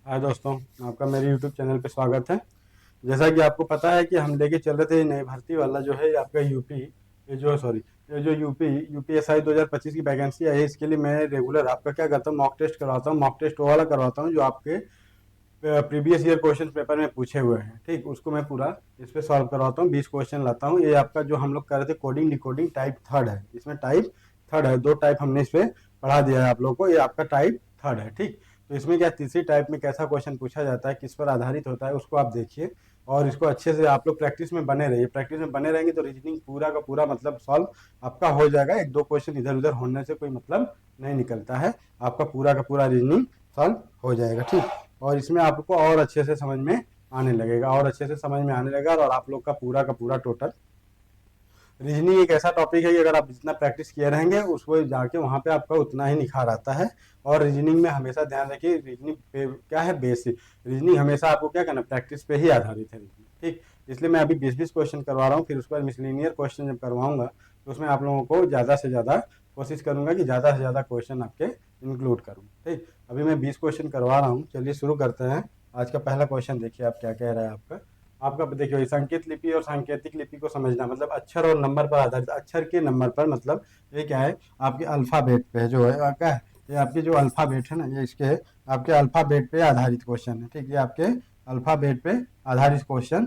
हाय दोस्तों, आपका मेरे YouTube चैनल पे स्वागत है। जैसा कि आपको पता है कि हम लेके चल रहे थे नई भर्ती वाला जो है आपका यूपी, ये जो यूपीएसआई 2025 की वैकेंसी आई है। इसके लिए मैं रेगुलर आपका क्या करता हूँ, मॉक टेस्ट करवाता हूँ। मॉक टेस्ट वो वाला करवाता हूँ जो आपके प्रीवियस ईयर क्वेश्चन पेपर में पूछे हुए हैं। ठीक, उसको मैं पूरा इस पे सॉल्व करवाता हूँ। 20 क्वेश्चन लाता हूँ। ये आपका जो हम लोग कर रहे थे कोडिंग डिकोडिंग टाइप थर्ड है। इसमें टाइप थर्ड है, 2 टाइप हमने इस पे पढ़ा दिया है आप लोग को। ये आपका टाइप थर्ड है। ठीक, तो इसमें क्या तीसरी टाइप में कैसा क्वेश्चन पूछा जाता है, किस पर आधारित होता है, उसको आप देखिए और इसको अच्छे से आप लोग प्रैक्टिस में बने रहिए। प्रैक्टिस में बने रहेंगे तो रीजनिंग पूरा का पूरा मतलब सॉल्व आपका हो जाएगा। 1-2 क्वेश्चन इधर उधर होने से कोई मतलब नहीं निकलता है। आपका पूरा का पूरा रीजनिंग सॉल्व हो जाएगा। ठीक, और इसमें आपको और अच्छे से समझ में आने लगेगा और आप लोग का पूरा टोटल रीजनिंग एक ऐसा टॉपिक है कि अगर आप जितना प्रैक्टिस किए रहेंगे उसको जाके वहाँ पे आपका उतना ही निखार आता है। और रीजनिंग में हमेशा ध्यान रखिए, रीजनिंग पे क्या है, बेसिक रीजनिंग हमेशा आपको क्या करना, प्रैक्टिस पे ही आधारित है रीजनिंग। ठीक, इसलिए मैं अभी 20-20 क्वेश्चन करवा रहा हूँ। फिर उसके बाद मिसलिनियर क्वेश्चन जब करवाऊंगा तो उसमें आप लोगों को ज़्यादा से ज़्यादा कोशिश करूंगा कि ज़्यादा से ज़्यादा क्वेश्चन आपके इंक्लूड करूँ। ठीक, अभी मैं 20 क्वेश्चन करवा रहा हूँ। चलिए शुरू करते हैं। आज का पहला क्वेश्चन देखिए आप क्या कह रहा है। आपका आपका देखिए, संकेत लिपि और सांकेतिक लिपि को समझना मतलब अक्षर और नंबर पर आधारित। अक्षर के नंबर पर मतलब ये क्या है, आपके अल्फाबेट पे जो है क्या है, ये आपके जो अल्फाबेट है ना, ये इसके आपके अल्फाबेट पे आधारित क्वेश्चन है। ठीक, ये आपके अल्फाबेट पे आधारित क्वेश्चन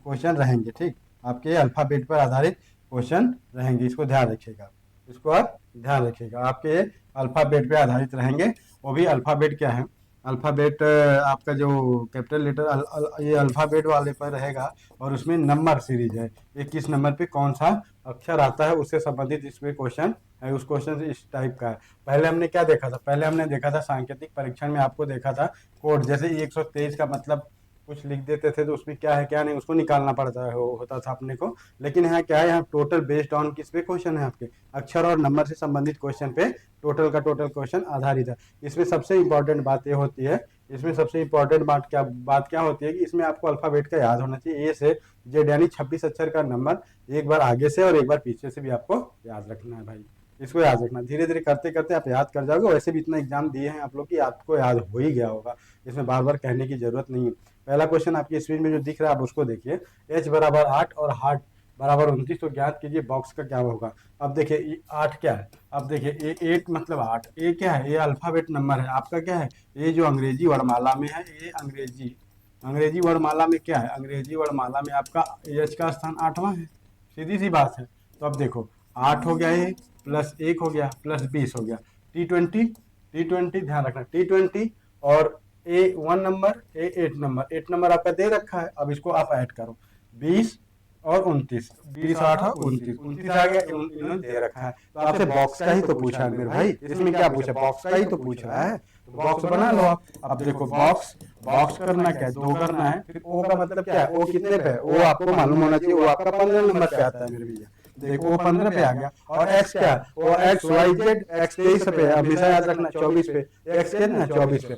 क्वेश्चन रहेंगे। ठीक, आपके अल्फाबेट पर आधारित क्वेश्चन रहेंगे, इसको ध्यान रखिएगा। इसको आप ध्यान रखिएगा, आपके अल्फाबेट पे आधारित रहेंगे। वो भी अल्फाबेट क्या है, अल्फ़ाबेट आपका जो कैपिटल लेटर ये अल्फ़ाबेट वाले पर रहेगा। और उसमें नंबर सीरीज है, ये किस नंबर पे कौन सा अक्षर आता है उससे संबंधित इसमें क्वेश्चन है। उस क्वेश्चन से इस टाइप का है। पहले हमने क्या देखा था, पहले हमने देखा था सांकेतिक परीक्षण में आपको देखा था कोड, जैसे 123 का मतलब कुछ लिख देते थे तो उसमें क्या है क्या नहीं उसको निकालना पड़ता है होता था अपने को। लेकिन यहाँ क्या है, यहाँ टोटल बेस्ड ऑन किस पे क्वेश्चन है, आपके अक्षर और नंबर से संबंधित क्वेश्चन पे टोटल का टोटल क्वेश्चन आधारित है। इसमें सबसे इंपॉर्टेंट बात ये होती है, इसमें सबसे इंपॉर्टेंट बात क्या होती है कि इसमें आपको अल्फाबेट का याद होना चाहिए। ए से जेड यानी 26 अक्षर का नंबर एक बार आगे से और एक बार पीछे से भी आपको याद रखना है भाई। इसको याद रखना, धीरे धीरे करते करते आप याद कर जाओगे। वैसे भी इतना एग्जाम दिए हैं आप लोग कि आपको याद हो ही गया होगा, इसमें बार बार कहने की जरूरत नहीं है। पहला क्वेश्चन आपकी स्क्रीन में जो दिख रहा है आप उसको देखिए। एच बराबर 8 और हार्ट बराबर 29, तो ज्ञात कीजिए बॉक्स का क्या होगा। अब देखिए 8 क्या है, अब देखिए ए 8 मतलब 8, ए क्या है, ये अल्फाबेट नंबर है आपका क्या है, ये जो अंग्रेजी वर्णमाला में है, ये अंग्रेजी अंग्रेजी वर्णमाला में क्या है, अंग्रेजी वर्णमाला में आपका एच का स्थान 8वां है। सीधी सी बात है। तो अब देखो 8 हो गया, ये प्लस 1 हो गया प्लस 20 हो गया। टी ट्वेंटी ध्यान रखना, T20 और A1 number, A8 number, 8 number आपका दे रखा है। अब इसको आप ऐड करो, 20 और 29, 20 8 और 29, 29 आ गया। इन्होंने दे रखा है तो आपसे बॉक्स का ही तो पूछा है मेरे भाई। इसमें क्या पूछा, बॉक्स का ही तो पूछ रहा है, तो बॉक्स बना लो आप। अब देखो बॉक्स बॉक्स करना क्या है, 2 करना है। फिर ओ का मतलब क्या है, ओ कितने पे है, ओ आपको मालूम होना चाहिए, वो आपका 15 नंबर पे आता है मेरे भैया। देखो वो 15 पे आ गया। और एक्स क्या है, वो एक्स वाई जेड एक्स 23 पे है, हमेशा याद रखना 24 पे, एक्स कितना 24 पे,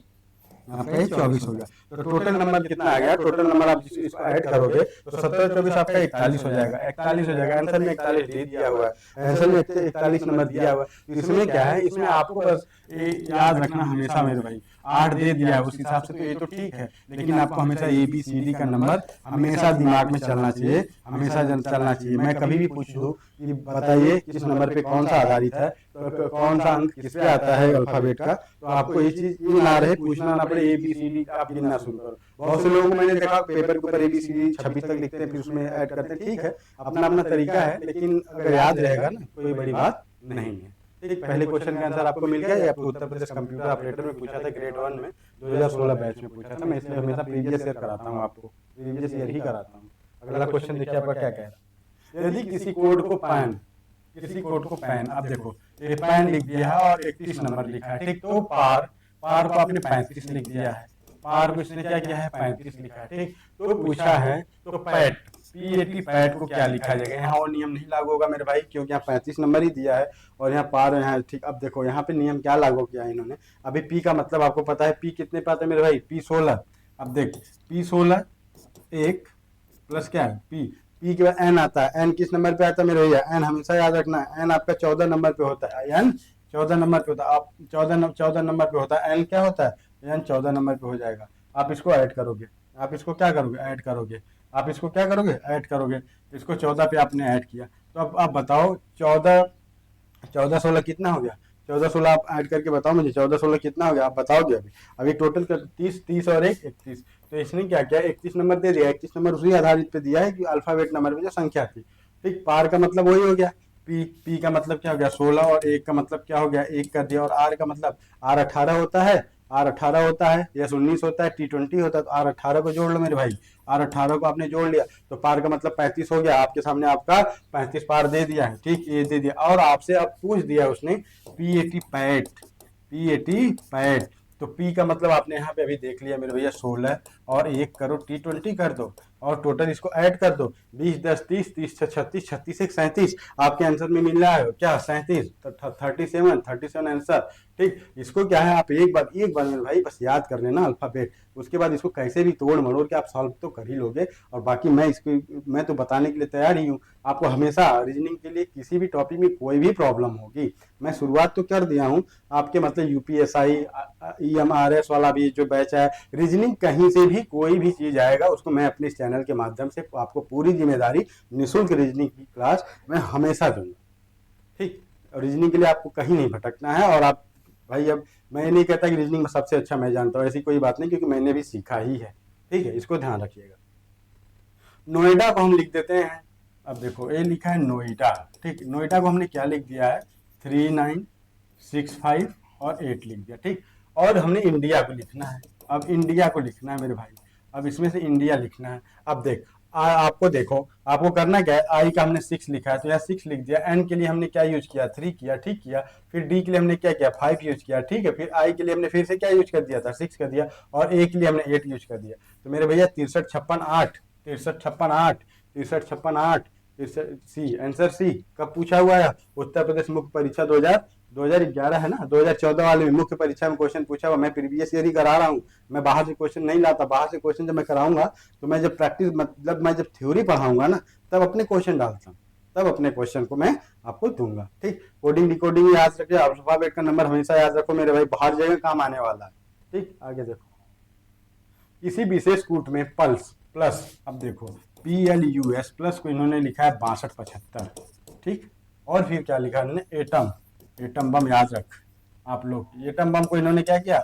आपका ये 24 हो गया। तो टोटल नंबर कितना आ गया, टोटल नंबर आप इसको ऐड करोगे तो 17 24 आपका 41 हो जाएगा, 41 हो जाएगा। आंसर में 41 दे दिया हुआ है, आंसर में 41 नंबर दिया हुआ है। तो इसमें क्या है, इसमें आपको बस याद रखना हमेशा मेरे भाई, 8 दे दिया है उस हिसाब से तो ये तो ठीक है। लेकिन आपको हमेशा ABCD का नंबर हमेशा दिमाग में चलना चाहिए, हमेशा चलना चाहिए। मैं कभी भी पूछ दूँ कि बताइए किस नंबर पे कौन सा आधारित है, तो कौन सा अंक किस पे आता है अल्फाबेट का, तो आपको ये चीज ये ना रहे, पूछना ना पड़े ABCD आप गिनना शुरू करो। बहुत से लोगों को मैंने देखा पेपर के ऊपर ABCD 26 तक लिखते हैं फिर उसमें ऐड करते हैं। ठीक है, अपना अपना तरीका है, लेकिन अगर याद रहेगा ना कोई बड़ी बात नहीं है। ठीक, पहले क्वेश्चन का आंसर आपको मिल गया। ये आपको उत्तर प्रदेश कंप्यूटर ऑपरेटर में पूछा था, ग्रेड 1 में 2016 बैच में पूछा था। मैं इसलिए हमेशा प्रीवियस ईयर कराता हूँ, आपको प्रीवियस ईयर ही कराता हूँ। अगला क्वेश्चन देखिए आपका क्या कह रहा है। यदि किसी कोड को पैन, अब देखो ये पैन लिख दिया है और 31 नंबर लिखा है। ठीक, तो पार पार को आपने 35 लिख दिया है, पार को इसने क्या किया है 35 लिखा है। ठीक, तो पूछा है तो पैट P80 पैट को क्या लिखा जाएगा। यहाँ और नियम नहीं लागू होगा मेरे भाई, क्योंकि यहाँ 35 नंबर ही दिया है और यहाँ पार यहाँ। ठीक, अब देखो यहाँ पे नियम क्या लागू किया है इन्होंने। अभी P का मतलब आपको पता है, P कितने पे आता है मेरे भाई, P16। अब देख P16 एक प्लस क्या है पी के बाद एन आता है। एन किस नंबर पे आता है मेरे भैया, एन हमेशा याद रखना है, एन आपका 14 नंबर पे होता है। एन 14 नंबर पे होता है, आप 14 नंबर पे होता है। एन क्या होता है, एन 14 नंबर पे हो जाएगा। आप इसको ऐड करोगे, आप इसको क्या करोगे, ऐड करोगे, आप इसको क्या करोगे, ऐड करोगे। तो इसको 14 पे आपने ऐड किया, तो अब आप बताओ 14 14 16 कितना हो गया, 14 16 आप ऐड करके बताओ मुझे, 14 16 कितना हो गया, आप बताओगे अभी। अभी टोटल कर 30, 30 और 1 31। तो इसने क्या किया, 31 नंबर दे दिया, 31 नंबर उसी आधारित पे दिया है कि अल्फाबेट नंबर में जो संख्या थी। ठीक, पार का मतलब वही हो गया, पी का मतलब क्या हो गया 16, और एक का मतलब क्या हो गया 1 कर दिया, और आर का मतलब आर 18 होता है, आर 18 होता है, यस 19 होता है, टी 20 होता है, तो आर 18 को जोड़ लो मेरे भाई। आर 18 को आपने जोड़ लिया तो पार का मतलब 35 हो गया, आपके सामने आपका 35 पार दे दिया है। ठीक, ये दे दिया, और आपसे अब पूछ दिया उसने P80 पैट, P80 पैट। तो पी का मतलब आपने यहाँ पे अभी देख लिया मेरे भैया 16, और 1 करो T20 कर दो, और टोटल इसको ऐड कर दो, 20 10 30, 30 6 36, 36 1 37, आपके आंसर में मिल रहा है क्या 37, तो 37 आंसर। ठीक, इसको क्या है, आप एक बार मेरे भाई बस याद कर लेना अल्फाबेट, उसके बाद इसको कैसे भी तोड़ मरोड़ के आप सॉल्व तो कर ही लोगे। और बाकी मैं तो बताने के लिए तैयार ही हूँ आपको, हमेशा रीजनिंग के लिए किसी भी टॉपिक में कोई भी प्रॉब्लम होगी, मैं शुरुआत तो कर दिया हूँ आपके, मतलब यूपीएसआई EMRS वाला भी जो बैच है, रीजनिंग कहीं से भी कोई भी चीज आएगा उसको मैं अपने इस चैनल के माध्यम से आपको पूरी जिम्मेदारी, निःशुल्क रीजनिंग की क्लास मैं हमेशा दूंगा। ठीक, रीजनिंग के लिए आपको कहीं नहीं भटकना है। और आप भाई, अब मैं नहीं कहता कि रीजनिंग में सबसे अच्छा मैं जानता हूँ, ऐसी कोई बात नहीं, क्योंकि मैंने भी सीखा ही है। ठीक है, इसको ध्यान रखिएगा। नोएडा को हम लिख देते हैं, अब देखो ये लिखा है नोएडा। ठीक, नोएडा को हमने क्या लिख दिया है 3 9 6 5 और 8 लिख दिया। ठीक, और हमने इंडिया को लिखना है, अब इंडिया को लिखना है मेरे भाई, अब इसमें से इंडिया लिखना है। अब देख आपको देखो, आपको करना क्या है, आई का हमने 6 लिखा है तो यहाँ 6 लिख दिया, एन के लिए हमने क्या यूज किया 3 किया, ठीक किया, फिर डी के लिए हमने क्या किया 5 यूज किया, ठीक है, फिर आई के लिए हमने फिर से क्या यूज कर दिया था 6 कर दिया, और ए के लिए हमने 8 यूज कर दिया। तो मेरे भैया 63 56 8, 63 56 8, 63 56 8, सी आंसर, सी कब पूछा हुआ है, उत्तर प्रदेश मुख्य परीक्षा 2011 है ना, 2014 वाले में मुख्य परीक्षा में क्वेश्चन पूछा हुआ। मैं प्रीवियस ईयर ही करा रहा हूँ, मैं बाहर से क्वेश्चन नहीं लाता, बाहर से क्वेश्चन जब मैं कराऊंगा तो मैं जब प्रैक्टिस, मतलब मैं जब थ्योरी पढ़ाऊंगा ना, तब अपने क्वेश्चन डालता हूँ, तब अपने क्वेश्चन को मैं आपको दूंगा। ठीक, कोडिंग डिकोडिंग याद रखिए, अल्फाबेट का नंबर हमेशा याद रखो मेरे भाई, बाहर जगह काम आने वाला है। ठीक, आगे देखो, किसी विशेष कूट में पल्स प्लस, अब देखो PLUS प्लस को इन्होंने लिखा है 62 75। ठीक, और फिर क्या लिखा इन्होंने एटम, एटम बम याद रख आप लोग, एटम बम को इन्होंने क्या किया,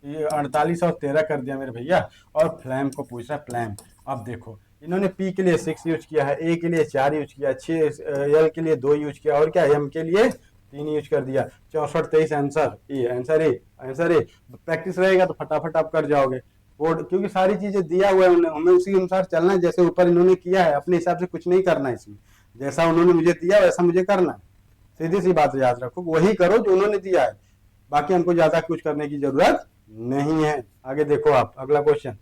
ये 48 और 13 कर दिया मेरे भैया, और फ्लैम को पूछ रहा है फ्लैम। अब देखो इन्होंने पी के लिए 6 यूज किया है, ए के लिए 4 यूज किया, एल के लिए 2 यूज किया, और क्या एम के लिए 3 यूज कर दिया। 64 23 आंसर, ये आंसर है, आंसर है। प्रैक्टिस रहेगा तो फटाफट आप कर जाओगे कोड, क्योंकि सारी चीजें दिया हुआ है हमें उसी अनुसार चलना है, जैसे ऊपर इन्होंने किया है अपने हिसाब से कुछ नहीं करना है इसमें, जैसा उन्होंने मुझे दिया वैसा मुझे करना है। सीधी सी बात याद रखो, वही करो जो उन्होंने दिया है, बाकी हमको ज्यादा कुछ करने की जरूरत नहीं है। आगे देखो आप, अगला क्वेश्चन,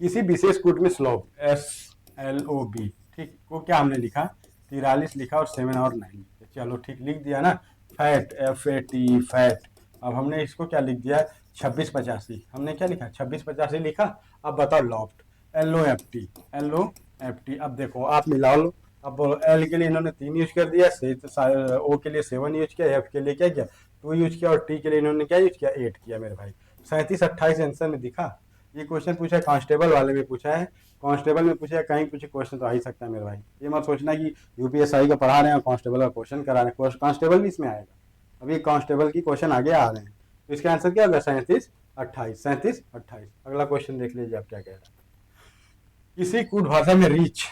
किसी विशेष कूट में स्लोप SLOB, ठीक को क्या हमने लिखा 43 लिखा, और 7 और 9 लिखा, चलो ठीक लिख दिया ना। फैट FAT फैट, अब हमने इसको क्या लिख दिया 26 85, हमने क्या लिखा 26 85 लिखा। अब बताओ लॉफ्ट LOFT, LOFT, अब देखो आप मिला लो, अब बोलो एल के लिए इन्होंने 3 यूज कर दिया, ओ के लिए 7 यूज किया, एफ के लिए क्या किया 2 यूज किया, और टी के लिए इन्होंने क्या यूज किया 8 किया मेरे भाई। 37 28 आंसर में दिखा। ये क्वेश्चन पूछा है कांस्टेबल वाले में, पूछा है कांस्टेबल में, पूछा है कहीं कुछ क्वेश्चन तो आ ही सकता है मेरे भाई, ये मत सोचना कि यूपीएसआई का पढ़ा रहे हैं कांस्टेबल का क्वेश्चन करा रहे हैं, कांस्टेबल भी इसमें आएगा, अभी कांस्टेबल की क्वेश्चन आगे आ रहे हैं। तो इसका आंसर क्या होगा 37 28, 37 28। अगला क्वेश्चन देख लीजिए आप क्या कह रहे हैं, किसी कूट भाषा में रिच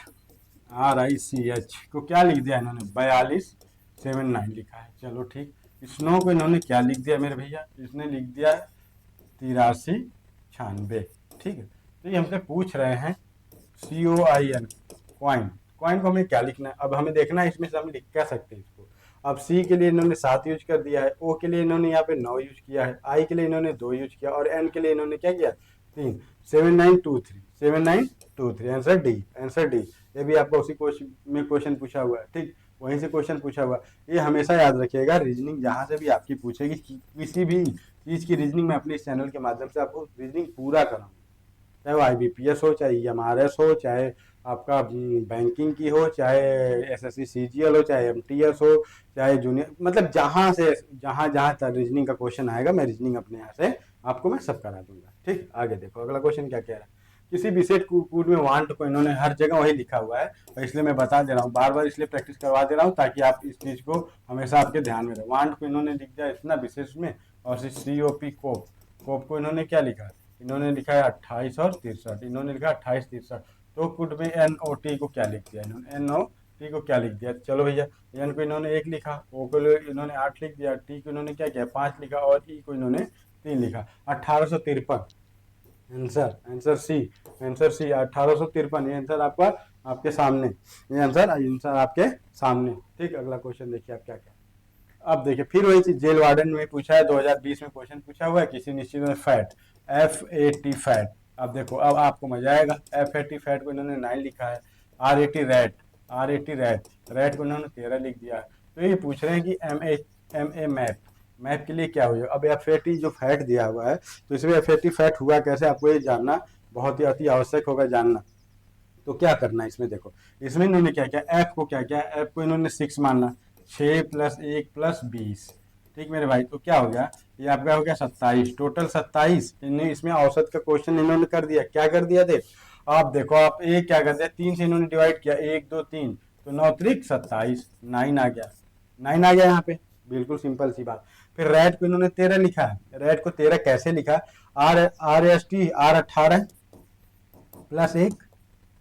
RICH को क्या लिख दिया इन्होंने 42 79 लिखा है, चलो ठीक। स्नो को इन्होंने क्या लिख दिया मेरे भैया, इसने लिख दिया 83 96, ठीक है। तो ये हमसे पूछ रहे हैं COIN कॉइन, कॉइन को हमें क्या लिखना है, अब हमें देखना है इसमें से हम लिख क्या सकते हैं इसको। अब सी के लिए इन्होंने 7 यूज कर दिया है, ओ के लिए इन्होंने यहाँ पे 9 यूज किया है, आई के लिए इन्होंने 2 यूज किया, और एन के लिए इन्होंने क्या किया 3, 7923 7923, आंसर डी, आंसर डी। ये भी आपको उसी क्वेश्चन में क्वेश्चन पूछा हुआ है, ठीक, वहीं से क्वेश्चन पूछा हुआ है। ये हमेशा याद रखिएगा, रीजनिंग जहाँ से भी आपकी पूछेगी, किसी भी चीज़ की रीजनिंग मैं अपने इस चैनल के माध्यम से आपको रीजनिंग पूरा कराऊंगा, चाहे वो IBPS हो, चाहे EMRS हो, चाहे आपका बैंकिंग की हो, चाहे SSC CGL हो, चाहे MTS हो, चाहे जूनियर, मतलब जहाँ से जहाँ जहाँ रीजनिंग का क्वेश्चन आएगा मैं रीजनिंग अपने यहाँ से आपको मैं सब करा दूंगा। ठीक, आगे देखो अगला क्वेश्चन क्या कह रहा है। किसी विशेष कोड में वांट को इन्होंने हर जगह वही लिखा हुआ है, और इसलिए मैं बता दे रहा हूँ, बार बार इसलिए प्रैक्टिस करवा दे रहा हूँ ताकि आप इस चीज को हमेशा आपके ध्यान में रहे। वांट को इन्होंने लिख दिया इतना विशेष में, और COP कोप, कोप को इन्होंने क्या लिखा है, इन्होंने लिखा है 28 और 63, इन्होंने लिखा 28 63। तो कुड में NOT को क्या लिख दिया इन्होंने, NOT को क्या लिख दिया, चलो भैया, एन को इन्होंने 1 लिखा, ओ को इन्होंने 8 लिख दिया, टी को इन्होंने क्या किया 5 लिखा, और ई को इन्होंने 3 लिखा, 1853। Answer C, answer C 1853। ये आंसर आपका आपके सामने, ये आंसर आपके सामने। ठीक, अगला क्वेश्चन देखिए आप क्या क्या। अब देखिए फिर वही चीज जेल वार्डन में पूछा है, 2020 में क्वेश्चन पूछा हुआ है किसी निश्चित में फैट, FAT फैट। अब देखो अब आपको मजा आएगा, FAT फैट को इन्होंने 9 लिखा है, RAT रैट, रैट को इन्होंने 13 लिख दिया है। तो ये पूछ रहे हैं कि MA मैप, मैप के लिए क्या हुआ। अब FAT जो फैट दिया हुआ है, तो इसमें FAT फैट हुआ कैसे, आपको ये जानना बहुत ही अति आवश्यक होगा जानना। तो क्या करना है इसमें, देखो इसमें इन्होंने क्या किया, एफ को क्या किया, एफ को इन्होंने 6 माना, 6 + 1 + 20। ठीक मेरे भाई, तो क्या हो गया, ये आपका हो गया 27, टोटल 27। इन्हें इसमें औसत का क्वेश्चन इन्होंने कर दिया, क्या कर दिया देख, आप देखो आप एक क्या कर दिया, 3 से इन्होंने डिवाइड किया, 1 2 3, तो 9 त्रिक 27, 9 आ गया, 9 आ गया यहाँ पे, बिल्कुल सिंपल सी बात। फिर रैट को इन्होंने 13 लिखा है, रैट को 13 कैसे लिखा, RST R 18 + 1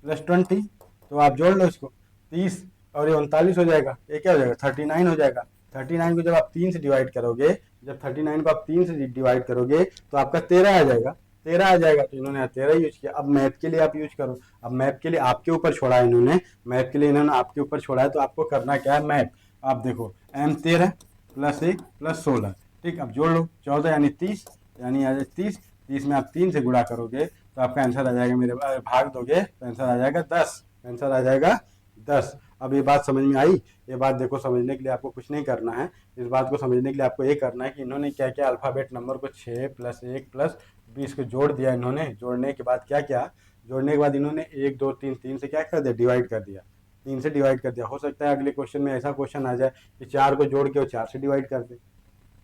+ 20, तो आप जोड़ लो इसको, 30 और ये 39 हो जाएगा, ये क्या हो जाएगा 39 हो जाएगा। 39 को जब आप 3 से डिवाइड करोगे, जब 39 को आप 3 से डिवाइड करोगे तो आपका 13 आ जाएगा, 13 आ जाएगा, तो इन्होंने 13 यूज किया। अब मैथ के लिए आप यूज करो, अब मैथ के लिए आपके ऊपर छोड़ा है इन्होंने, मैथ के लिए इन्होंने आपके ऊपर छोड़ा है, तो आपको करना क्या है मैथ। आप देखो M13 + 1 + 16, ठीक, अब जोड़ लो 14 यानी 30, यानी आ जाए 30, 30 में आप 3 से गुणा करोगे तो आपका आंसर आ जाएगा, मेरे भाग दोगे तो आंसर आ जाएगा 10, आंसर आ जाएगा 10। अब ये बात समझ में आई, ये बात देखो समझने के लिए आपको कुछ नहीं करना है, इस बात को समझने के लिए आपको ये करना है कि इन्होंने क्या क्या अल्फ़ाबेट नंबर को 6 + 1 + 20 को जोड़ दिया इन्होंने, जोड़ने के बाद क्या क्या, जोड़ने के बाद इन्होंने 1 2 3 3 से क्या कर दिया, डिवाइड कर दिया, 3 से डिवाइड कर दिया। हो सकता है अगले क्वेश्चन में ऐसा क्वेश्चन आ जाए कि 4 को जोड़ के वो 4 से डिवाइड कर दे,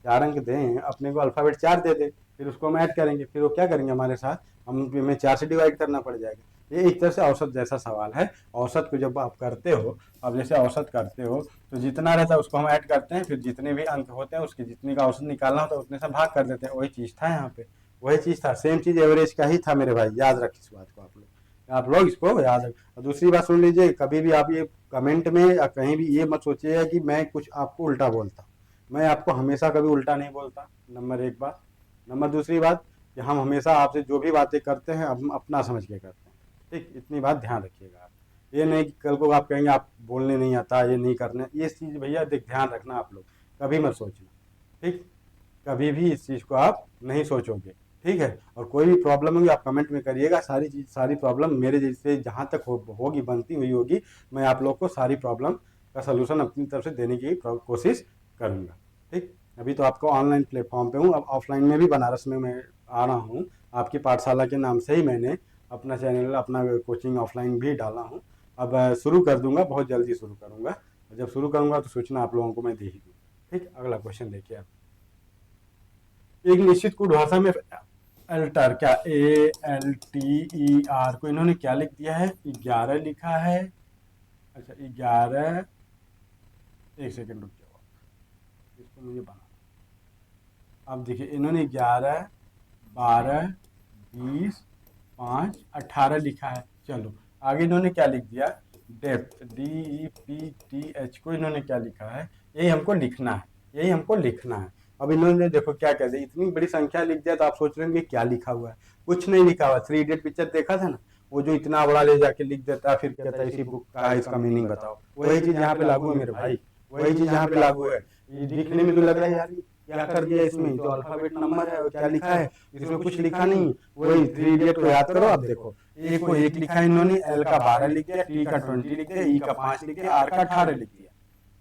4 अंक दें अपने को, अल्फ़ाबेट 4 दे दे, फिर उसको हम ऐड करेंगे, फिर वो क्या करेंगे हमारे साथ, हमें 4 से डिवाइड करना पड़ जाएगा। ये एक तरह से औसत जैसा सवाल है। औसत को जब आप करते हो, अब जैसे औसत करते हो तो जितना रहता है उसको हम ऐड करते हैं, फिर जितने भी अंक होते हैं उसके जितने का औसत निकालना होता है उतने से भाग कर देते हैं। वही चीज़ था यहाँ पे, वही चीज़ था, सेम चीज़ एवरेज का ही था मेरे भाई, याद रख इस बात को आप लोग इसको याद रख। और दूसरी बात सुन लीजिए, कभी भी आप ये कमेंट में या कहीं भी ये मत सोचिएगा कि मैं कुछ आपको उल्टा बोलता, मैं आपको हमेशा कभी उल्टा नहीं बोलता, नंबर 1 बात। नंबर दूसरी बात कि हम हमेशा आपसे जो भी बातें करते हैं हम अपना समझ के करते हैं, ठीक, इतनी बात ध्यान रखिएगा आप। ये नहीं कि कल को आप कहेंगे आप बोलने नहीं आता, ये नहीं करने, ये चीज़ भैया देख ध्यान रखना, आप लोग कभी मत सोचना, ठीक, कभी भी इस चीज़ को आप नहीं सोचोगे, ठीक है। और कोई भी प्रॉब्लम होगी आप कमेंट में करिएगा, सारी चीज़ सारी प्रॉब्लम मेरे जैसे जहाँ तक होगी बनती हुई होगी, मैं आप लोग को सारी प्रॉब्लम का सलूशन अपनी तरफ से देने की कोशिश करूँगा, ठीक। अभी तो आपको ऑनलाइन प्लेटफॉर्म पे हूँ, अब ऑफलाइन में भी बनारस में मैं आ रहा हूँ, आपकी पाठशाला के नाम से ही मैंने अपना चैनल, अपना कोचिंग ऑफलाइन भी डाला हूँ। अब शुरू कर दूंगा, बहुत जल्दी शुरू करूंगा, जब शुरू करूंगा तो सूचना आप लोगों को मैं दे ही दूँगा, ठीक। अगला क्वेश्चन देखिए आप, एक निश्चित कोड भाषा में अल्टर, क्या ALTER को इन्होंने क्या लिख दिया है, 11 लिखा है। अच्छा 11, एक सेकेंड रुक जाओ, इसको मुझे बनाना। अब देखिए इन्होंने 11 12 20 5 18 लिखा है। चलो आगे इन्होंने क्या लिख दिया, डेप्थ DEPTH को इन्होंने क्या लिखा है, यही हमको लिखना है, यही हमको लिखना है। अब इन्होंने देखो क्या कहते हैं, इतनी बड़ी संख्या लिख दिया तो आप सोच रहे हैं कि क्या लिखा हुआ है, कुछ नहीं लिखा हुआ। 3 इडियट पिक्चर देखा था ना, वो जो इतना बड़ा ले जाके लिख देता है, फिर कहता है इसी बुक का इसका मीनिंग बताओ, वही चीज यहाँ पे लागू है मेरे भाई, वही चीज यहाँ पे लागू है। ये दिखने में तो लग रहा है यार क्या कर दिया इसमें, जो अल्फाबेट नंबर है वो क्या लिखा है, इसमें कुछ लिखा नहीं। वही 3 इडियट को याद करो, अब देखो ए को 1 लिखा है इन्होंने, L का 12 लिख दिया, T का 20 लिख दिया, E का 5 लिख दिया, R का 18 लिख दिया।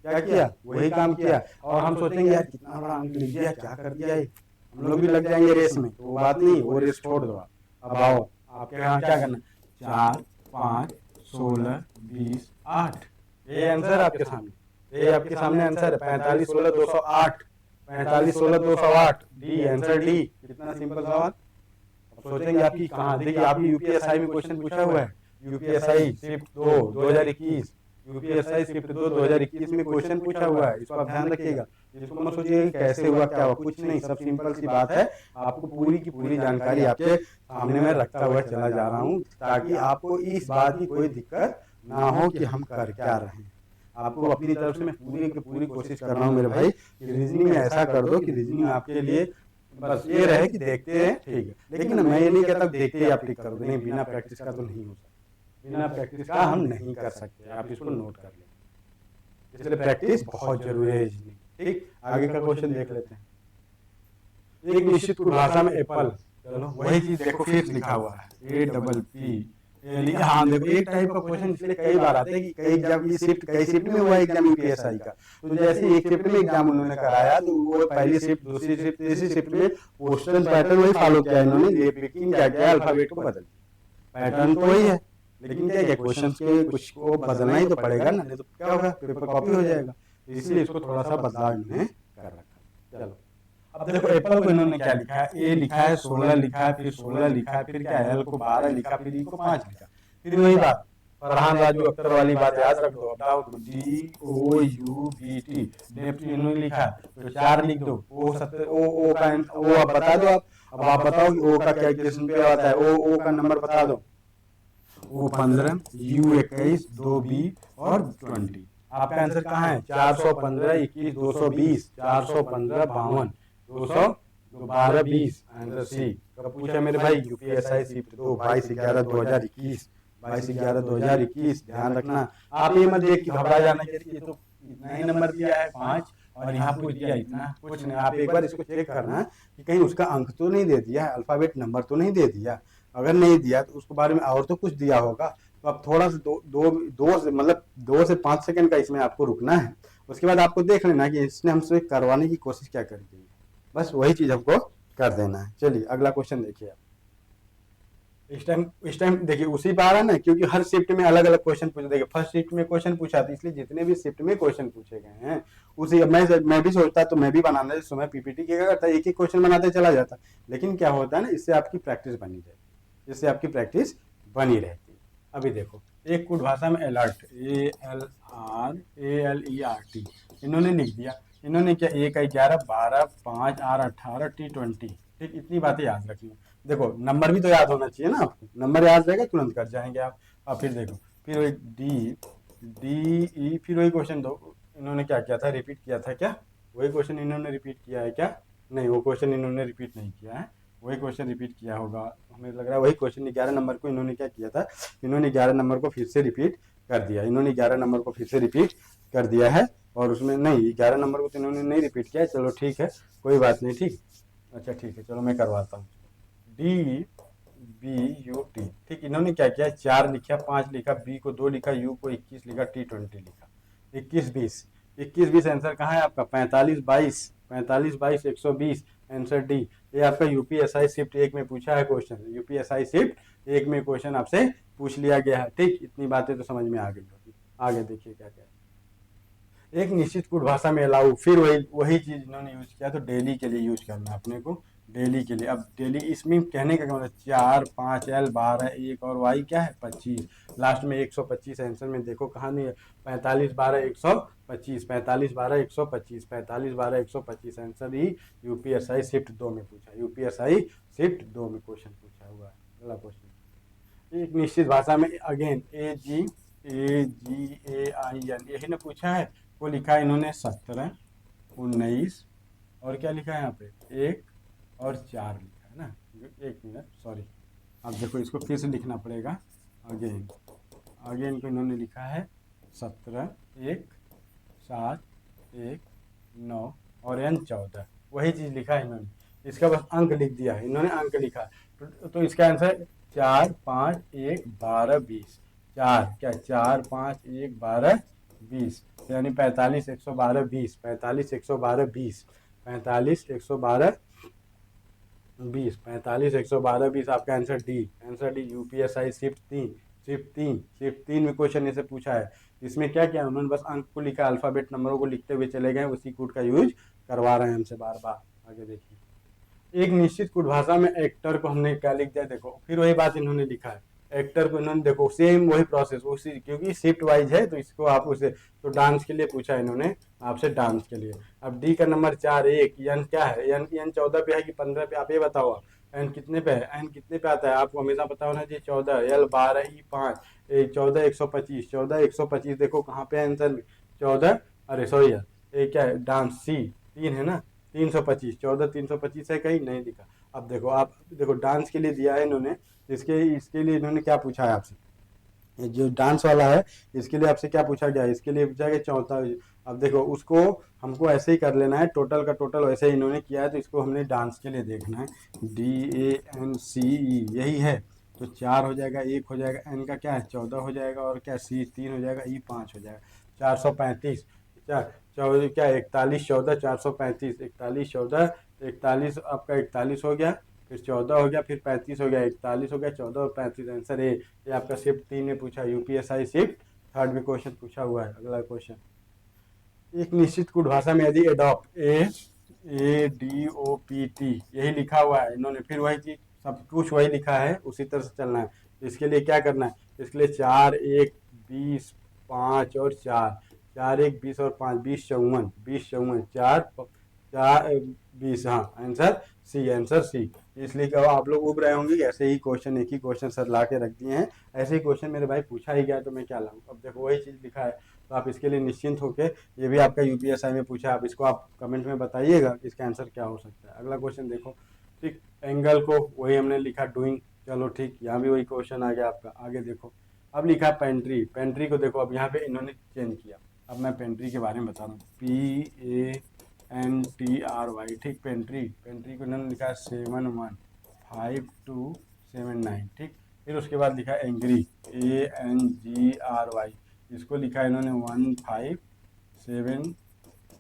क्या किया, वही काम किया। और हम सोचेंगे यार कितना बड़ा अंक लिख दिया, क्या कर दिया ये, हम लोग भी लग जाएंगे रेस में, तो वो बात नहीं, वो रेस छोड़ दो। अब आओ आपके यहाँ क्या करना, 4 5 16 20 8, ये आंसर आपके सामने, ये आपके सामने आंसर है 45 16 208, 45 16 208 डी, आंसर डी। कितना सिंपल सवाल। अब सोचेंगे आपकी कहाँ, देखिए आपकी यूपीएसआई में क्वेश्चन पूछा हुआ है, यूपीएसआई शिफ्ट 2 2021, यूपीएसआई शिफ्ट 2 2021 में क्वेश्चन पूछा हुआ है, इसको आप ध्यान रखिएगा। इसको मत सोचिए कैसे हुआ क्या हुआ, कुछ नहीं, सब सिंपल सी बात है। आपको पूरी की पूरी जानकारी आपके सामने में रखता हुआ चला जा रहा हूँ, ताकि आपको इस बात की कोई दिक्कत ना हो कि हम कर क्या रहे हैं। आपको अपनी तरफ से मैं पूरी की पूरी कोशिश कर रहा हूँ मेरे भाई कि रीजनिंग में ऐसा कर दो कि रीजनिंग आपके लिए बस ये रहे कि देखते हैं ठीक है, लेकिन मैं ये नहीं कहता देखते ही आप टिक कर दो, नहीं, बिना प्रैक्टिस का तो नहीं हो सकता, बिना प्रैक्टिस का हम नहीं कर सकते, आप इसको नोट कर लें। इसलिए प्रैक्टिस बहुत जरूरी है रीजनिंग। ठीक, आगे का क्वेश्चन देख लेते हैं। एक निश्चित भाषा में एप्पल, चलो वही चीज देखो फिर लिखा हुआ है APP। हाँ देखो, एक टाइप का क्वेश्चन इसलिए कई बार आता है कि कई एग्जाम की शिफ्ट, कई शिफ्ट में हुआ एग्जाम यूपीएसआई का, तो जैसे एक शिफ्ट में एग्जाम उन्होंने कराया तो वो पहली शिफ्ट, दूसरी शिफ्ट, तीसरी शिफ्ट में पोस्टल पैटर्न वही फॉलो किया इन्होंने, लेकिन क्या किया, अल्फाबेट को बदल दिया। पैटर्न तो वही है, लेकिन क्या क्या क्वेश्चन के कुछ को बदलना ही तो पड़ेगा ना, नहीं तो क्या होगा, पेपर कॉपी हो जाएगा, इसलिए इसको थोड़ा सा बदलाव इन्होंने कर रखा। चलो अब देखो एप्पल को इन्होंने क्या लिखा है, ए लिखा है, 16 लिखा है, फिर 16 लिखा है, फिर क्या है, एल को 12 लिखा, फिर ई को 5 लिखा, फिर वही बात फरहान राजू अख्तर वाली बात याद रख दो। अब डाउट DOUBT डेप्थ इन्होंने लिखा तो 4 लिख दो, ओ 70 ओ का ओ आप बता दो। अब आप बताओ कि ओ का क्या इक्वेशन पे आता है, ओ का नंबर बता दो, ओ 15, U 21, 2B और 20। आपका आंसर कहाँ है, 415 21 220, 415 52 200 12 20, आंसर सी। कब पूछा मेरे भाई, यूपीएसआई शिफ्ट 2 22/11/2021, 22/11/2021। ध्यान रखना, आप ये मत देख कि घबरा जाना कि ये तो इतना ही नंबर दिया है 5 और यहाँ पूछ दिया इतना, कुछ नहीं। आप एक बार इसको चेक करना कि कहीं उसका अंक तो नहीं दे दिया, अल्फाबेट नंबर तो नहीं दे दिया, अगर नहीं दिया तो उसके बारे में और तो कुछ दिया होगा। तो आप थोड़ा सा दो से मतलब 2 से 5 सेकंड का इसमें आपको रुकना है, उसके बाद आपको देख लेना कि इसने हमसे करवाने की कोशिश क्या करी गई है, बस वही चीज हमको कर देना है। चलिए अगला क्वेश्चन देखिए आप। इस टाइम देखिए उसी पे आ रहा है ना, क्योंकि हर शिफ्ट में अलग अलग क्वेश्चन पूछे। देखिए फर्स्ट शिफ्ट में क्वेश्चन पूछा था, इसलिए जितने भी शिफ्ट में क्वेश्चन पूछे गए हैं उसी, मैं भी सोचता तो मैं भी बनाना जिस समय पीपीटी क्या करता, एक ही क्वेश्चन बनाते चला जाता, लेकिन क्या होता है ना, इससे आपकी प्रैक्टिस बनी जाती, इससे आपकी प्रैक्टिस बनी रहती। अभी देखो, एक कुछ भाषा में अलर्ट, ALRT इन्होंने लिख दिया, इन्होंने क्या, 1 11 12 5 R 18 T 20। ठीक, इतनी बातें याद रखनी। देखो नंबर भी तो याद होना चाहिए ना आपको, नंबर याद रहेगा तुरंत कर जाएंगे आप। अब फिर देखो, फिर वही DE, फिर वही क्वेश्चन दो, इन्होंने क्या किया था, रिपीट किया था क्या, वही क्वेश्चन इन्होंने रिपीट किया है क्या, नहीं वो क्वेश्चन इन्होंने रिपीट नहीं किया है, वही क्वेश्चन रिपीट किया होगा, हमें लग रहा है वही क्वेश्चन। 11 नंबर को इन्होंने क्या किया था, इन्होंने 11 नंबर को फिर से रिपीट कर दिया, इन्होंने 11 नंबर को फिर से रिपीट कर दिया है, और उसमें नहीं 11 नंबर को तो इन्होंने नहीं रिपीट किया है। चलो ठीक है, कोई बात नहीं, ठीक, अच्छा ठीक है, चलो मैं करवाता हूँ। DBUT, ठीक, इन्होंने क्या किया, 4 लिखा, 5 लिखा, B को 2 लिखा, U को 21 लिखा, T 20 लिखा, 21 20 आंसर कहाँ है आपका, 45 22, 45 22 120, आंसर डी। ये आपका यूपीएसआई शिफ्ट 1 में पूछा है क्वेश्चन, यूपीएसआई शिफ्ट 1 में क्वेश्चन आपसे पूछ लिया गया है। ठीक, इतनी बातें तो समझ में आ गई होगी। आगे देखिए क्या क्या है। एक निश्चित कुट भाषा में अलाउ, फिर वही चीज इन्होंने यूज किया, तो डेली के लिए यूज करना अपने को, डेली के लिए। अब डेली इसमें कहने का मतलब 4 5 L 12 1 और Y क्या है 25, लास्ट में 125 आंसर में देखो कहाँ नहीं है, 45 12 125, 45 12 125, 45 12 125 आंसर ही यूपीएसआई शिफ्ट 2 में पूछा, यूपीएसआई शिफ्ट 2 में क्वेश्चन पूछा हुआ है। अगला क्वेश्चन, एक निश्चित भाषा में अगेन AGAIN यही ने पूछा है, वो लिखा है इन्होंने 17 19 और क्या लिखा है यहाँ पे 1 और 4 लिखा है ना, 1 मिनट सॉरी, अब देखो इसको फिर से लिखना पड़ेगा। अगेन को इन्होंने लिखा है 17 1 7 1 9 और N 14, वही चीज़ लिखा है इन्होंने, इसका बस अंक लिख दिया है इन्होंने, अंक लिखा तो इसका आंसर 4 5 1 12 20, 4 क्या 4 5 1 12 20, यानी 45 112 20, 45 112 20, 45 112 20, 45 112 20 आपका answer D, answer D UPSI shift 3 में क्वेश्चन ऐसे पूछा है। इसमें क्या किया उन्होंने, बस अंक को लिखा, अल्फाबेट नंबरों को लिखते हुए चले गए, उसी कोड का यूज करवा रहे हैं हमसे बार बार। आगे देखिए, एक निश्चित कुट भाषा में एक्टर को हमने क्या लिख दिया, देखो फिर वही बात इन्होंने लिखा है। एक्टर को इन्होंने देखो सेम वही प्रोसेस, उसी क्योंकि शिफ्ट वाइज है तो इसको आप उसे तो डांस के लिए पूछा इन्होंने आपसे, डांस के लिए। अब डी का नंबर 4 1 एन क्या है, एन 14 पे है कि 15 पे, आप ये बताओ। एन कितने पे है, एन कितने पे आता है आपको हमेशा पता होना चाहिए, 14, एल 12, ई 5, 14 125, 14 125 देखो कहाँ पे आंसर 14, अरे सॉरी यार, ये क्या है डांस सी 3 है ना, 325, 14 325 है, कहीं नहीं दिखा। अब देखो आप देखो डांस के लिए दिया है इन्होंने, इसके लिए इन्होंने क्या पूछा है आपसे, ये जो डांस वाला है इसके लिए आपसे क्या पूछा गया है, इसके लिए पूछा गया 14। अब देखो उसको हमको ऐसे ही कर लेना है, टोटल का टोटल वैसे ही इन्होंने किया है, तो इसको हमने डांस के लिए देखना है। DANCE यही है, तो 4 हो जाएगा, 1 हो जाएगा, एन का क्या है 14 हो जाएगा, और क्या सी 3 हो जाएगा, ई 5 हो जाएगा, 435, क्या 14 क्या 41 14 435, 41 14 41 आपका 41 हो गया, फिर 14 हो गया, फिर 35 हो गया, 41 हो गया, 14 और 35 आंसर ए। ये आपका शिफ्ट 3 में पूछा, यूपीएसआई शिफ्ट थर्ड में क्वेश्चन पूछा हुआ है। अगला क्वेश्चन, एक निश्चित कुट भाषा में यदि एडॉप्ट ADOPT यही लिखा हुआ है इन्होंने, फिर वही चीज सब कुछ वही लिखा है, उसी तरह से चलना है। इसके लिए क्या करना है, इसके लिए 4 1 20 5 और 4, 4 1 20 और 5 20 54, 20 54 4 4 20, हाँ आंसर सी, आंसर सी। इसलिए क्या आप लोग उब रहे होंगे कि ऐसे ही क्वेश्चन, एक ही क्वेश्चन सर ला के रख दिए हैं, ऐसे ही क्वेश्चन मेरे भाई पूछा ही गया तो मैं क्या लाऊं। अब देखो वही चीज लिखा है, तो आप इसके लिए निश्चिंत होके, ये भी आपका यूपीएसआई में पूछा, आप इसको आप कमेंट में बताइएगा इसका आंसर क्या हो सकता है। अगला क्वेश्चन देखो, ठीक, एंगल को वही हमने लिखा डूइंग, चलो ठीक, यहाँ भी वही क्वेश्चन आ गया आपका। आगे देखो, अब लिखा पेंट्री, पेंट्री को देखो अब यहाँ पे इन्होंने चेंज किया। अब मैं पेंट्री के बारे में बता रहा हूँ, PANTRY, ठीक, पेंट्री, पेंट्री को इन्होंने लिखा 715279, ठीक। फिर उसके बाद लिखा एंग्री, ANGRY, इसको लिखा इन्होंने 157,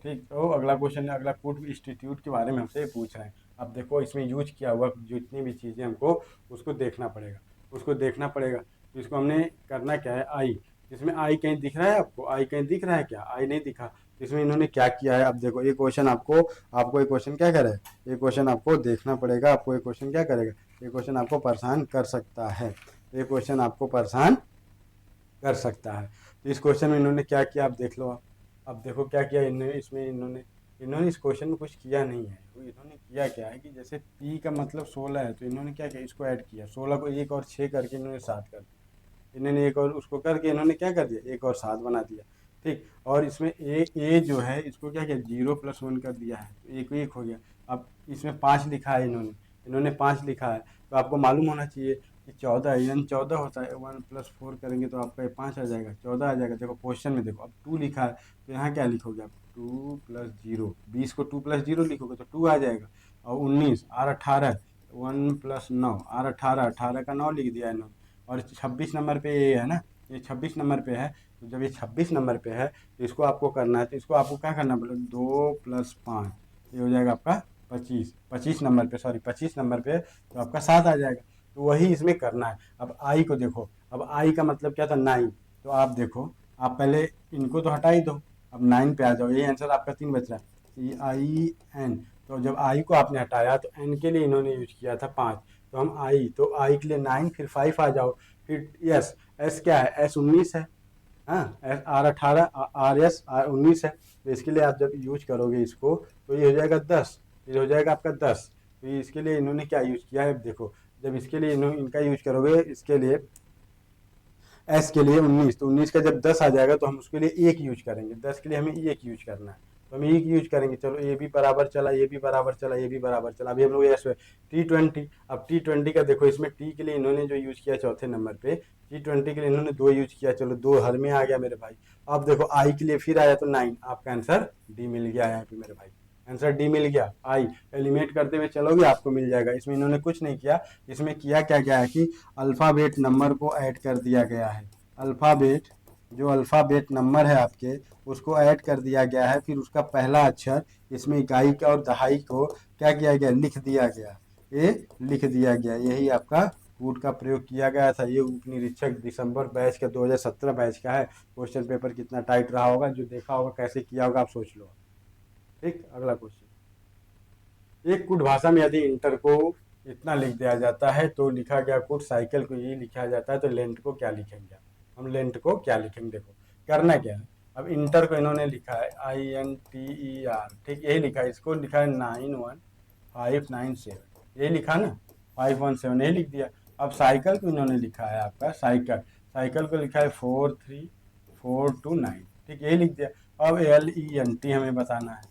ठीक। तो अगला क्वेश्चन है, अगला कुट इंस्टीट्यूट के बारे में हमसे पूछ रहे हैं। अब देखो इसमें यूज किया हुआ जितनी भी चीज़ें हमको उसको देखना पड़ेगा, उसको देखना पड़ेगा। तो इसको हमने करना क्या है, आई, इसमें आई कहीं दिख रहा है आपको, आई कहीं दिख रहा है क्या, आई नहीं दिखा। तो इसमें इन्होंने क्या किया है, अब देखो ये क्वेश्चन आपको ये क्वेश्चन क्या करे, ये क्वेश्चन आपको देखना पड़ेगा, आपको ये क्वेश्चन क्या करेगा, ये क्वेश्चन आपको परेशान कर सकता है, ये क्वेश्चन आपको परेशान कर सकता है। तो इस क्वेश्चन में इन्होंने क्या किया आप देख लो आप। अब देखो क्या किया इन्होंने, इसमें इन्होंने इस क्वेश्चन में कुछ किया नहीं है। तो इन्होंने किया क्या है कि जैसे पी का मतलब 16 है, तो इन्होंने क्या किया, इसको ऐड किया, 16 को 1 और 6 करके इन्होंने 7 कर दिया। इन्होंने एक और उसको करके इन्होंने क्या कर दिया, 1 और 7 बना दिया, ठीक। और इसमें ए जो है इसको क्या किया, 0+1 कर दिया है, तो 1 1 हो गया। अब इसमें 5 लिखा है इन्होंने 5 लिखा है, तो आपको मालूम होना चाहिए कि 14 यानी 14 होता है, 1+4 करेंगे तो आपका 5 आ जाएगा, 14 आ जाएगा। देखो क्वेश्चन में देखो अब 2 लिखा है, तो यहाँ क्या लिखोगे आप, 2+0, 20 को 2+0 लिखोगे तो 2 आ जाएगा। और 19 और 18, 1+9 और 18, 18 का 9 लिख दिया इन्होंने। और 26 नंबर पे ये है ना, ये 26 नंबर पे है, तो जब ये 26 नंबर पे है तो इसको आपको करना है, तो इसको आपको क्या करना पड़ेगा, 2+5, ये हो जाएगा आपका 25, 25 नंबर पे, सॉरी 25 नंबर पे, तो आपका 7 आ जाएगा। तो वही इसमें करना है। अब आई को देखो, अब आई का मतलब क्या था, 9, तो आप देखो आप पहले इनको तो हटा ही दो, अब 9 पे आ जाओ, यही आंसर आपका 3 बच रहा है, CIN। तो जब आई को आपने हटाया तो एन के लिए इन्होंने यूज किया था 5, तो हम आई, तो आई के लिए 9, फिर 5 आ जाओ, फिर यस, एस क्या है, एस 19 है, हाँ, S R 18, R S R 19 है। तो इसके लिए आप जब यूज करोगे इसको तो ये हो जाएगा 10, ये हो जाएगा आपका 10। तो ये इसके लिए इन्होंने क्या यूज किया है देखो, जब इसके लिए इनका यूज करोगे, इसके लिए एस के लिए 19, तो 19 का जब 10 आ जाएगा तो हम उसके लिए 1 यूज करेंगे, 10 के लिए हमें 1 यूज करना है, तो हम 1 यूज करेंगे। चलो ये भी बराबर चला, ये भी बराबर चला, ये भी बराबर चला। अभी हम लोग एस T20, अब T20 का देखो, इसमें टी के लिए इन्होंने जो यूज किया चौथे नंबर पे, T20 के लिए इन्होंने 2 यूज किया, चलो 2 हर में आ गया मेरे भाई। अब देखो आई के लिए फिर आया तो 9, आपका आंसर डी मिल गया यहाँ पे मेरे भाई, आंसर डी मिल गया। आई एलिमिनेट करते हुए चलोगे आपको मिल जाएगा। इसमें इन्होंने कुछ नहीं किया, इसमें किया क्या गया है कि अल्फ़ाबेट नंबर को ऐड कर दिया गया है, अल्फ़ाबेट, जो अल्फ़ाबेट नंबर है आपके उसको ऐड कर दिया गया है, फिर उसका पहला अक्षर इसमें इकाई का और दहाई को क्या किया गया, लिख दिया गया, ये लिख दिया गया। यही आपका कूट का प्रयोग किया गया था। ये उप निरीक्षक दिसंबर बैच का 2017 बैच का है। क्वेश्चन पेपर कितना टाइट रहा होगा, जो देखा होगा कैसे किया होगा आप सोच लो। ठीक, अगला क्वेश्चन, एक कुट भाषा में यदि इंटर को इतना लिख दिया जाता है तो लिखा गया कुट साइकिल को ये लिखा जाता है तो लेंथ को क्या लिखेंगे आप? हम लेंथ को क्या लिखेंगे? देखो करना क्या है, अब इंटर को इन्होंने लिखा है INTER, ठीक, यही लिखा है, इसको लिखा है 91597, यही लिखा ना, 517 यही लिख दिया। अब साइकिल को इन्होंने लिखा है आपका साइकिल, साइकिल को लिखा है 43429, ठीक, यही लिख दिया। अब LENT हमें बताना है,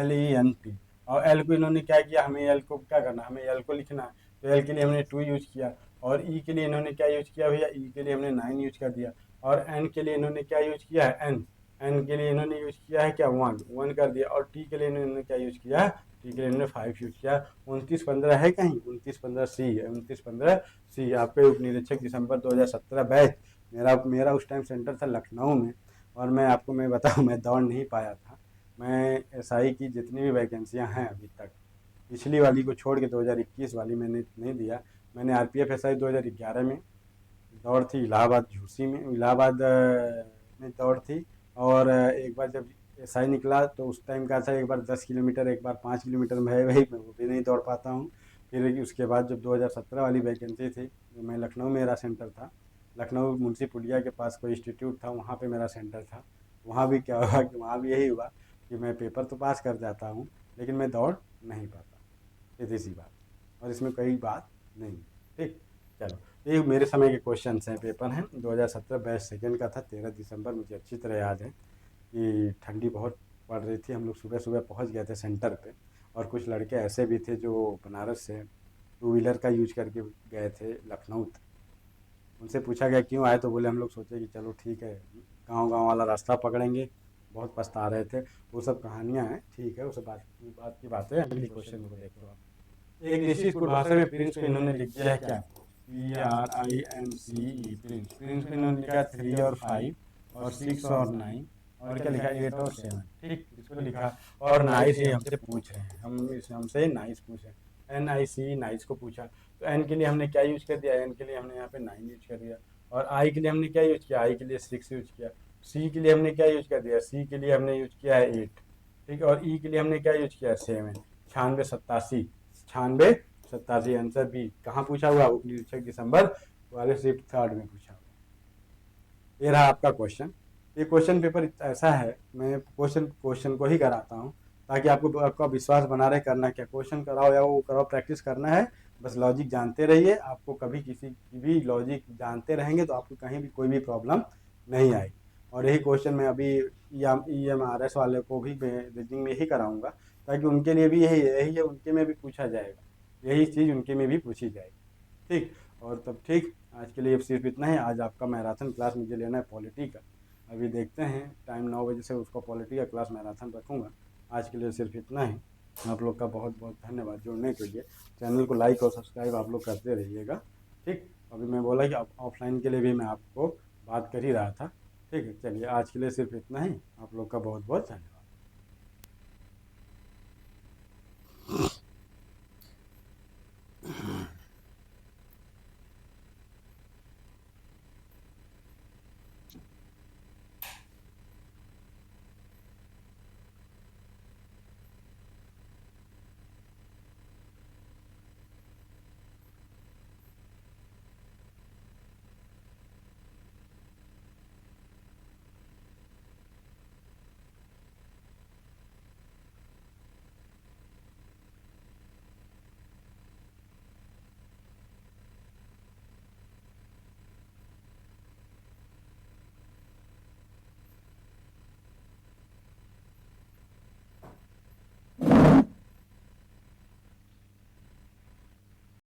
LENT, और एल को इन्होंने क्या किया, हमें एल को क्या करना, हमें एल को लिखना है, तो एल के लिए हमने 2 यूज किया, और ई के लिए इन्होंने क्या यूज किया भैया, ई के लिए हमने 9 यूज कर दिया, और एन के लिए इन्होंने क्या यूज किया है, एन, एन के लिए इन्होंने यूज किया है क्या, 1 कर दिया, और टी के लिए इन्होंने क्या यूज किया है, टी के लिए इन्होंने 5 यूज किया। 2915 है कहीं, 2915C है, 2915C आपके उप निरीक्षक दिसंबर 2017 बैच। मेरा उस टाइम सेंटर था लखनऊ में, और मैं बताऊँ, मैं दौड़ नहीं पाया था। मैं SI की जितनी भी वैकेंसियां हैं अभी तक, पिछली वाली को छोड़ के 2021 वाली मैंने नहीं दिया। मैंने RPF SI 2011 में दौड़ थी, इलाहाबाद झूसी में, इलाहाबाद में दौड़ थी, और एक बार जब SI निकला तो उस टाइम का था, एक बार 10 किलोमीटर, एक बार 5 किलोमीटर में है, वही मैं वो भी नहीं दौड़ पाता हूँ। फिर उसके बाद जब 2017 वाली वैकेंसी थी, तो मैं लखनऊ में मेरा सेंटर था, लखनऊ मुंशी पुलिया के पास कोई इंस्टीट्यूट था, वहाँ पे मेरा सेंटर था। वहाँ भी क्या हुआ कि वहाँ भी यही हुआ कि मैं पेपर तो पास कर जाता हूँ, लेकिन मैं दौड़ नहीं पाता, सीधी सी बात, और इसमें कोई बात नहीं है, ठीक। चलो, ये मेरे समय के क्वेश्चन हैं, पेपर हैं 2017 बैच सेकेंड का था, 13 दिसंबर, मुझे अच्छी तरह याद है कि ठंडी बहुत पड़ रही थी, हम लोग सुबह सुबह पहुंच गए थे सेंटर पे, और कुछ लड़के ऐसे भी थे जो बनारस से 2 व्हीलर का यूज करके गए थे लखनऊ तक। उनसे पूछा गया क्यों आए, तो बोले हम लोग सोचे कि चलो ठीक है, गांव गांव वाला रास्ता पकड़ेंगे, बहुत पछता रहे थे। वो सब कहानियां हैं, ठीक है, वो सब बात की बात है। अगली क्वेश्चन को देखो आप, एक निश्चित कुट भाषा में प्रिंस को इन्होंने लिख दिया है क्या, PRINCE, प्रिंस, प्रिंस को इन्होंने लिखा 3 और 5 और 6 और 9, और क्या लिखा 8 और 7, ठीक, इसको लिखा। और नाइस ये हमसे पूछ रहे हैं, हमसे नाइस पूछ रहे हैं, NIC, नाइस को पूछा, तो एन के लिए हमने क्या यूज कर दिया, एन के लिए हमने यहाँ पे 9 यूज कर दिया, और आई के लिए हमने क्या यूज किया, आई के लिए 6 यूज किया, सी के लिए हमने क्या यूज कर दिया, सी के लिए हमने यूज किया है 8, ठीक, और ई के लिए हमने क्या यूज किया है 7, 96 87, 96 87, आंसर बी। कहाँ पूछा हुआ, उप निरीक्षक दिसंबर वाले शिफ्ट 3rd में पूछा हुआ। ये रहा आपका क्वेश्चन। ये क्वेश्चन पेपर ऐसा है, मैं क्वेश्चन को ही कराता हूँ ताकि आपका विश्वास बना रहे। करना क्या, क्वेश्चन कराओ या वो कराओ, प्रैक्टिस करना है, बस लॉजिक जानते रहिए। आपको कभी किसी की भी लॉजिक जानते रहेंगे तो आपको कहीं भी कोई भी प्रॉब्लम नहीं आएगी। और यही क्वेश्चन मैं अभी EMRS वाले को भी रीजनिंग में ही कराऊंगा, ताकि उनके लिए भी यही है, उनके में भी पूछा जाएगा, यही चीज़ उनके में भी पूछी जाएगी, ठीक। और तब ठीक, आज के लिए सिर्फ इतना ही। आज आपका मैराथन क्लास मुझे लेना है पॉलिटी का, अभी देखते हैं टाइम 9 बजे से उसको पॉलिटी का क्लास मैराथन रखूँगा। आज के लिए सिर्फ इतना ही। आप लोग का बहुत बहुत धन्यवाद जुड़ने के लिए। चैनल को लाइक और सब्सक्राइब आप लोग करते रहिएगा, ठीक। अभी मैं बोला कि ऑफलाइन के लिए भी मैं आपको बात कर ही रहा था, ठीक है। चलिए, आज के लिए सिर्फ इतना ही। आप लोग का बहुत बहुत धन्यवाद।